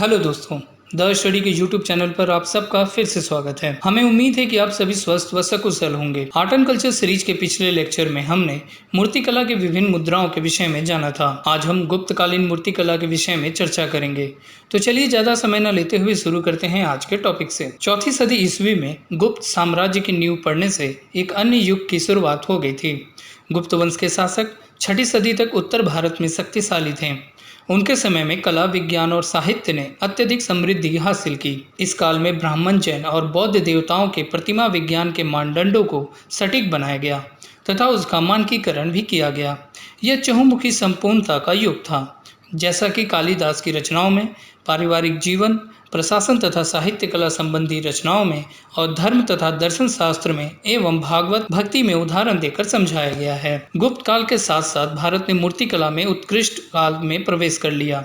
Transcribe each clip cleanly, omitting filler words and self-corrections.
Hello दोस्तों, the study के YouTube channel पर आप सबका फिर से स्वागत है। हमें उम्मीद है कि आप सभी स्वस्थ व सकुशल होंगे। आर्ट एंड कल्चर सीरीज के पिछले लेक्चर में हमने मूर्तिकला के विभिन्न मुद्राओं के विषय में जाना था। आज हम गुप्तकालीन मूर्तिकला के विषय में चर्चा करेंगे। तो चलिए ज्यादा समय न लेते हुए शुरू करते हैं आज के टॉपिक से। 4वीं सदी ईस्वी में गुप्त साम्राज्य की नींव पड़ने से एक अन्य युग की शुरुआत हो गई थी। गुप्त वंश के शासक 6वीं सदी तक उत्तर भारत में शक्तिशाली थे। उनके समय में कला, विज्ञान और साहित्य ने अत्यधिक समृद्धि हासिल की। इस काल में ब्राह्मण, जैन और बौद्ध देवताओं के प्रतिमा विज्ञान के मानदंडों को सटीक बनाया गया तथा उसका मानकीकरण भी किया गया। यह चहुमुखी संपूर्णता का युग था। जैसा कि कालिदास की रचनाओं में पारिवारिक जीवन, प्रशासन तथा साहित्य कला संबंधी रचनाओं में और धर्म तथा दर्शन शास्त्र में एवं भागवत भक्ति में उदाहरण देकर समझाया गया है। गुप्त काल के साथ साथ भारत ने मूर्तिकला में उत्कृष्ट काल में प्रवेश कर लिया।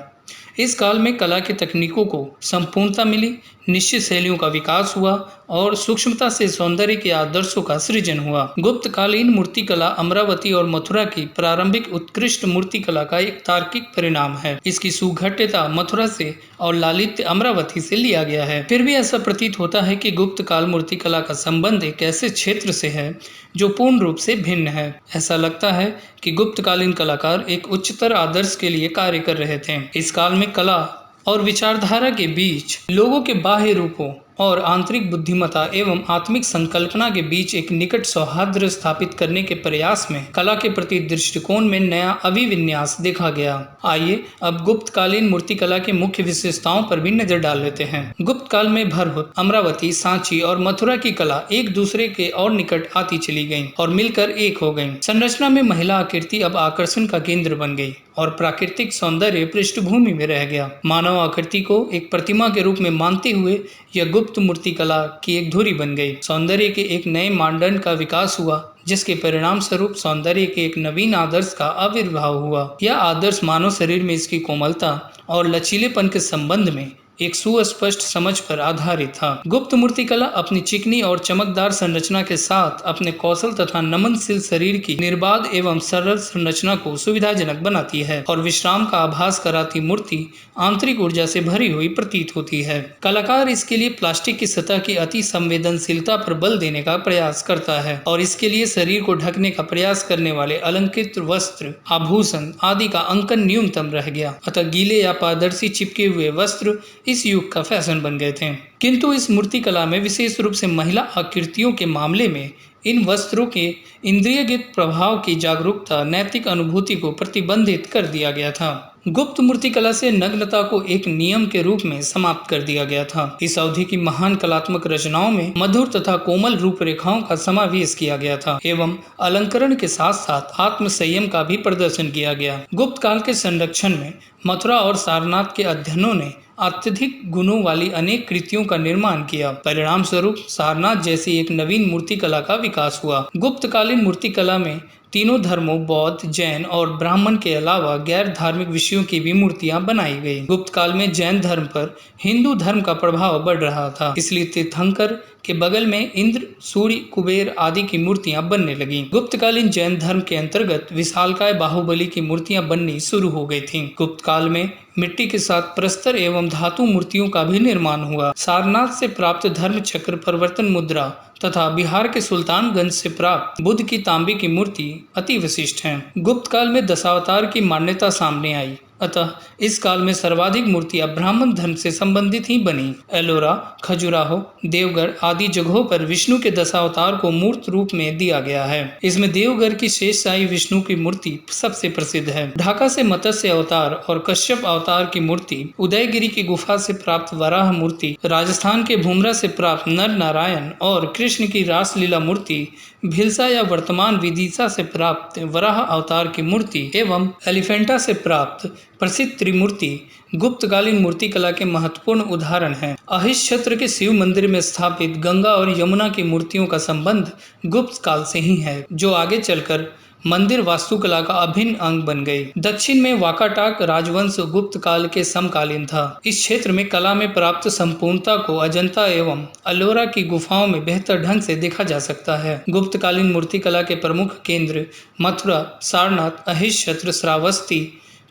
इस काल में कला की तकनीकों को संपूर्णता मिली, निश्चित शैलियों का विकास हुआ और सूक्ष्मता से सौंदर्य के आदर्शों का सृजन हुआ। गुप्तकालीन मूर्तिकला अमरावती और मथुरा की प्रारंभिक उत्कृष्ट मूर्तिकला का एक तार्किक परिणाम है। इसकी सुघट्यता मथुरा से और लालित्य अमरावती से लिया गया है। फिर भी ऐसा प्रतीत होता है कि गुप्त काल मूर्तिकला का संबंध एक ऐसे क्षेत्र से है जो पूर्ण रूप से भिन्न है। ऐसा लगता है कि गुप्तकालीन कलाकार एक उच्चतर आदर्श के लिए कार्य कर रहे थे। इस काल में कला और विचारधारा के बीच लोगों के बाह्य रूपों और आंतरिक बुद्धिमत्ता एवं आत्मिक संकल्पना के बीच एक निकट सौहार्द स्थापित करने के प्रयास में कला के प्रति दृष्टिकोण में नया अभिविन्यास देखा गया। आइए अब गुप्तकालीन मूर्तिकला की मुख्य विशेषताओं पर भी नजर डाल लेते हैं। गुप्त काल में भरहुत, अमरावती, सांची और मथुरा की कला एक दूसरे के और निकट आती चली गईं और मिलकर एक हो गईं। संरचना में महिला आकृति अब आकर्षण का केंद्र बन गई और प्राकृतिक सौंदर्य पृष्ठभूमि में रह गया। मानव आकृति को एक प्रतिमा के रूप में मानते हुए यह गुप्त मूर्तिकला की एक धुरी बन गई। सौंदर्य के एक नए मानदंड का विकास हुआ, जिसके परिणाम स्वरूप सौंदर्य के एक नवीन आदर्श का आविर्भाव हुआ। यह आदर्श मानव शरीर में इसकी कोमलता और लचीलेपन के संबंध में एक सुस्पष्ट समझ पर आधारित था। गुप्त मूर्तिकला अपनी चिकनी और चमकदार संरचना के साथ अपने कौशल तथा नमनशील शरीर की निर्बाध एवं सरल संरचना को सुविधाजनक बनाती है और विश्राम का आभास कराती मूर्ति आंतरिक ऊर्जा से भरी हुई प्रतीत होती है। कलाकार इसके लिए प्लास्टिक की सतह की अति संवेदनशीलता पर बल देने का प्रयास करता है और इसके लिए शरीर को ढकने का प्रयास करने वाले अलंकृत वस्त्र, आभूषण आदि का अंकन न्यूनतम रह गया। अतः गीले या पारदर्शी चिपके हुए वस्त्र इस युग का फैशन बन गए थे। किंतु इस मूर्तिकला में विशेष रूप से महिला आकृतियों के मामले में इन वस्त्रों के इंद्रियगत प्रभाव की जागरूकता, नैतिक अनुभूति को प्रतिबंधित कर दिया गया था। गुप्त मूर्तिकला से नग्नता को एक नियम के रूप में समाप्त कर दिया गया था। इस अवधि की महान कलात्मक रचनाओं में मधुर तथा कोमल रूपरेखाओं का समावेश किया गया था एवं अलंकरण के साथ साथ आत्म संयम का भी प्रदर्शन किया गया। गुप्त काल के संरक्षण में मथुरा और सारनाथ के अध्ययनों ने अत्यधिक गुणों वाली अनेक कृतियों का निर्माण किया। परिणाम स्वरूप सारनाथ जैसी एक नवीन मूर्तिकला का विकास हुआ। गुप्तकालीन मूर्तिकला में तीनों धर्मों बौद्ध, जैन और ब्राह्मण के अलावा गैर धार्मिक विषयों की भी मूर्तियां बनाई गई। गुप्त काल में जैन धर्म पर हिंदू धर्म का प्रभाव बढ़ रहा था, इसलिए तीर्थंकर के बगल में इंद्र, सूर्य, कुबेर आदि की मूर्तियां बनने लगीं। गुप्तकालीन जैन धर्म के अंतर्गत विशालकाय बाहुबली की मूर्तियां बननी शुरू हो गई थीं। गुप्त काल में मिट्टी के साथ प्रस्तर एवं धातु मूर्तियों का भी निर्माण हुआ। सारनाथ से प्राप्त धर्म चक्र, परिवर्तन मुद्रा तथा बिहार के सुल्तानगंज से प्राप्त बुद्ध की तांबे की मूर्ति अति विशिष्ट हैं। गुप्त काल में दशावतार की मान्यता सामने आई, अतः इस काल में सर्वाधिक मूर्तियां ब्राह्मण धर्म से संबंधित ही बनी। एलोरा, खजुराहो, देवगढ़ आदि जगहों पर विष्णु के दशावतार को मूर्त रूप में दिया गया है। इसमें देवगढ़ की शेषशाही विष्णु की मूर्ति सबसे प्रसिद्ध है। ढाका से मत्स्य अवतार और कश्यप अवतार की मूर्ति, उदयगिरी की गुफा से प्राप्त वराह मूर्ति, राजस्थान के भूमरा से प्राप्त नर नारायण और कृष्ण की रासलीला मूर्ति, भिलसा या वर्तमान विदिशा से प्राप्त वराह अवतार की मूर्ति एवं एलिफेंटा से प्राप्त प्रसिद्ध त्रिमूर्ति गुप्तकालीन मूर्तिकला के महत्वपूर्ण उदाहरण हैं। अहिस क्षेत्र के शिव मंदिर में स्थापित गंगा और यमुना की मूर्तियों का संबंध गुप्त काल से ही है, जो आगे चलकर मंदिर वास्तुकला का अभिन्न अंग बन गई। दक्षिण में वाकाटाक राजवंश गुप्त काल के समकालीन था। इस क्षेत्र में कला में प्राप्त संपूर्णता को अजंता एवं अलोरा की गुफाओं में बेहतर ढंग से देखा जा सकता है। गुप्तकालीन मूर्तिकला के प्रमुख केंद्र मथुरा, सारनाथ, अहिष्यत्र, श्रावस्ती,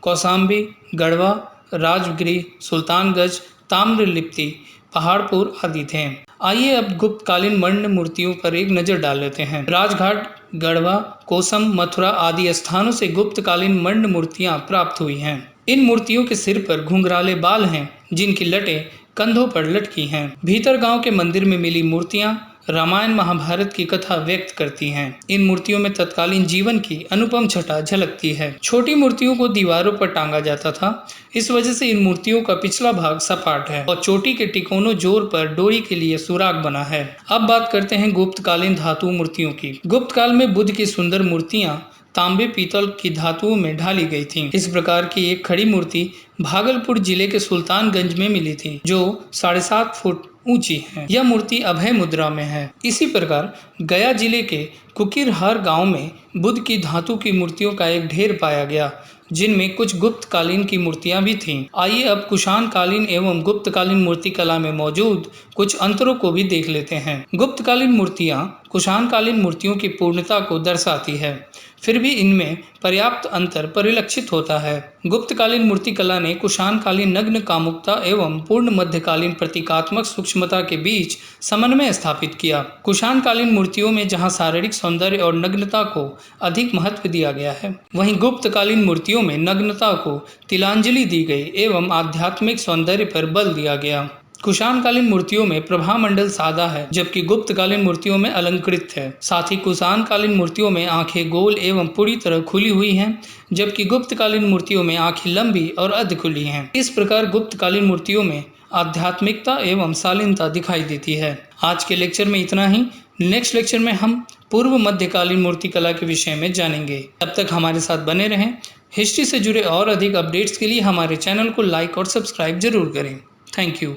कौशाम्बी, गढ़वा, राजगिरी, सुल्तानगंज, ताम्रलिप्ति, पहाड़पुर आदि थे। आइए अब गुप्तकालीन मणि मूर्तियों पर एक नजर डाल लेते हैं। राजघाट, गढ़वा, कोसम, मथुरा आदि स्थानों से गुप्तकालीन मणि मूर्तियां प्राप्त हुई हैं। इन मूर्तियों के सिर पर घुंघराले बाल हैं, जिनकी लटें कंधों पर लटकी हैं। भीतर गांव के मंदिर में मिली मूर्तियां रामायण महाभारत की कथा व्यक्त करती हैं। इन मूर्तियों में तत्कालीन जीवन की अनुपम छटा झलकती है। छोटी मूर्तियों को दीवारों पर टांगा जाता था। इस वजह से इन मूर्तियों का पिछला भाग सपाट है और चोटी के तिकोने जोर पर डोरी के लिए सुराग बना है। अब बात करते हैं गुप्तकालीन धातु मूर्तियों की। गुप्त काल में बुद्ध की सुंदर मूर्तियां तांबे पीतल की धातुओं में ढाली गई थीं। इस प्रकार की एक खड़ी मूर्ति भागलपुर जिले के सुल्तानगंज में मिली थी, जो 7.5 फुट ऊंची है। यह मूर्ति अभय मुद्रा में है। इसी प्रकार गया जिले के कुकिरहार गांव में बुद्ध की धातु की मूर्तियों का एक ढेर पाया गया, जिनमें कुछ गुप्तकालीन की मूर्तियां भी थीं। आइए अब कुषाण कालीन एवं गुप्तकालीन मूर्ति कला में मौजूद कुछ अंतरों को भी देख लेते हैं। गुप्तकालीन मूर्तियां कुषाण कालीन मूर्तियों की पूर्णता को दर्शाती है, फिर भी इनमें पर्याप्त अंतर परिलक्षित होता है। गुप्तकालीन मूर्ति कला ने कुषाण कालीन नग्न कामुकता एवं पूर्ण मध्यकालीन प्रतीकात्मक सूक्ष्मता के बीच समन्वय स्थापित किया। कुषाण कालीन मूर्तियों में जहां शारीरिक सौंदर्य और नग्नता को अधिक महत्व दिया गया है, वहीं गुप्तकालीन मूर्तियों में नग्नता को तिलांजलि दी गई एवं आध्यात्मिक सौंदर्य पर बल दिया गया। कुषाणकालीन मूर्तियों में प्रभामंडल सादा है, जबकि गुप्तकालीन मूर्तियों में अलंकृत है। साथ ही कुषाणकालीन मूर्तियों में आंखें गोल एवं पूरी तरह खुली हुई हैं, जबकि गुप्तकालीन मूर्तियों में आंखें लंबी और अर्ध खुली हैं। इस प्रकार गुप्तकालीन मूर्तियों में आध्यात्मिकता एवं शालीनता दिखाई देती है। आज के लेक्चर में इतना ही। नेक्स्ट लेक्चर में हम पूर्व मध्यकालीन मूर्ति कला के विषय में जानेंगे। तब तक हमारे साथ बने रहें। हिस्ट्री से जुड़े और अधिक अपडेट्स के लिए हमारे चैनल को लाइक और सब्सक्राइब जरूर करें। Thank you.